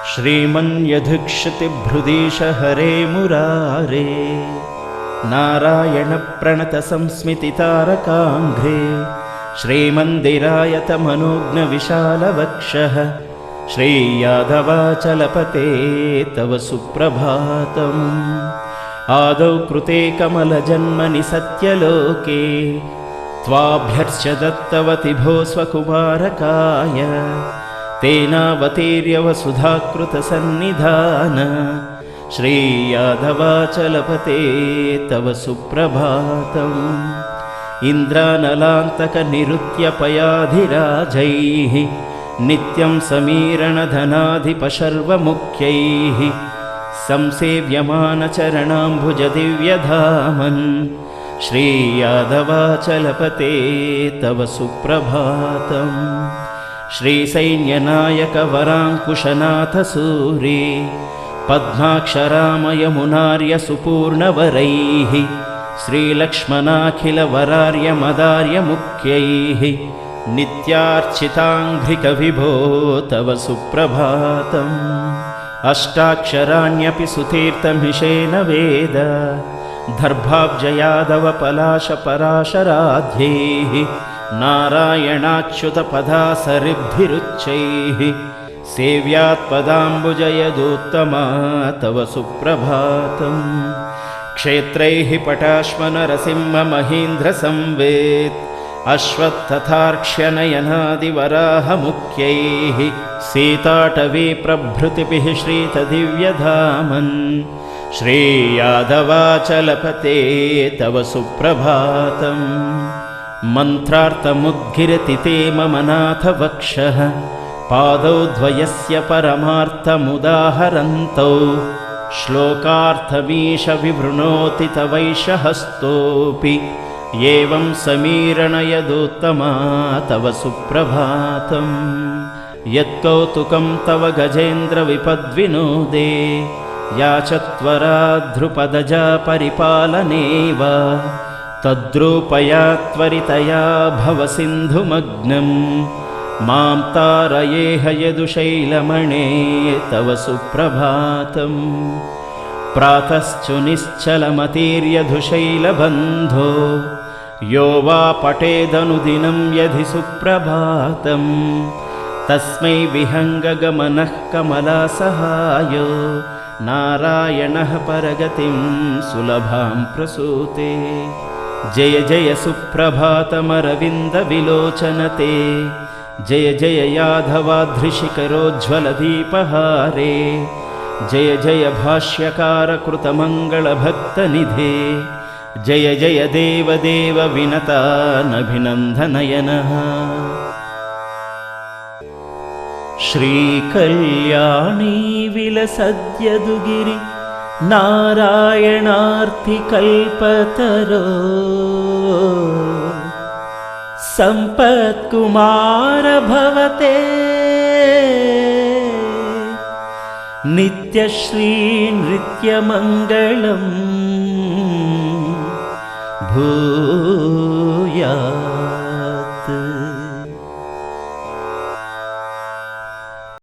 श्रीमन्यधुक्षतिभृदीश हरे मुरारे नारायण प्रणत संस्मितितारकाङ्घ्रे श्रीमन्दिरायत मनोज्ञ विशालवक्षः श्रीयादवाचलपते तव सुप्रभातम्। आदौ कृते कमलजन्मनि सत्यलोके त्वाभ्यर्च्य दत्तवति भो स्वकुमारकाय तेनावतीर्य वसुधाकृतसन्निधान श्रीयादवाचलपते तव सुप्रभातम्। इन्द्रानलान्तकनिरुत्यपयाधिराजैः नित्यं समीरणधनाधिपशर्वमुख्यैः संसेव्यमानचरणाम्बुजदिव्यधामन् श्रीयादवाचलपते तव सुप्रभातम्। श्रीसैन्यनायकवराङ्कुशनाथ सूरे पद्माक्षरामयमुनार्यसुपूर्णवरैः श्रीलक्ष्मणाखिलवरार्यमदार्यमुख्यैः नित्यार्चिताङ्घ्रिकविभो तव सुप्रभातम्। अष्टाक्षराण्यपि सुतीर्थमिषेण वेद दर्भाब्जयादवपलाशपराशराध्यैः नारायणाच्युतपदासरिद्भिरुच्चैः सेव्यात्पदाम्बुजयदुत्तमा तव सुप्रभातम्। क्षेत्रैः पटाश्वनरसिंहमहीन्द्रसंवेत् अश्वत्थथार्क्ष्यनयनादिवराहमुख्यैः सीताटवी प्रभृतिभिः श्रीतदिव्यधामन् श्रीयादवाचलपते तव सुप्रभातम्। मन्त्रार्थमुद्गिरति ते मम नाथ वक्षः पादौ द्वयस्य परमार्थमुदाहरन्तौ श्लोकार्थमीश विवृणोति तवैष हस्तोऽपि एवं समीरणयदुत्तमा तव सुप्रभातम्। यत्कौतुकं तव गजेन्द्रविपद्विनोदे याचत्वरा ध्रुपदजा परिपालनेव तद्रूपया त्वरितया भवसिन्धुमग्नं मां तारयेह यदुशैलमणे तव सुप्रभातम्। प्रातश्चु निश्चलमतीर्यधुशैलबन्धो यो वा पठेदनुदिनं यदि सुप्रभातम् तस्मै विहङ्गगमनः कमलासहायो नारायणः परगतिं सुलभां प्रसूते। जय जय सुप्रभातमरविन्दविलोचनते जय जय यादवाधृशिखरोज्ज्वलदीपहारे जय जय भाष्यकारकृतमङ्गलभक्तनिधे जय जय देवदेव विनतानभिनन्दनयनः। श्रीकल्याणी विलसद्यदुगिरि नारायणार्तिकल्पतरो सम्पत्कुमार भवते नित्यश्री नृत्यमङ्गलम् भूयात्।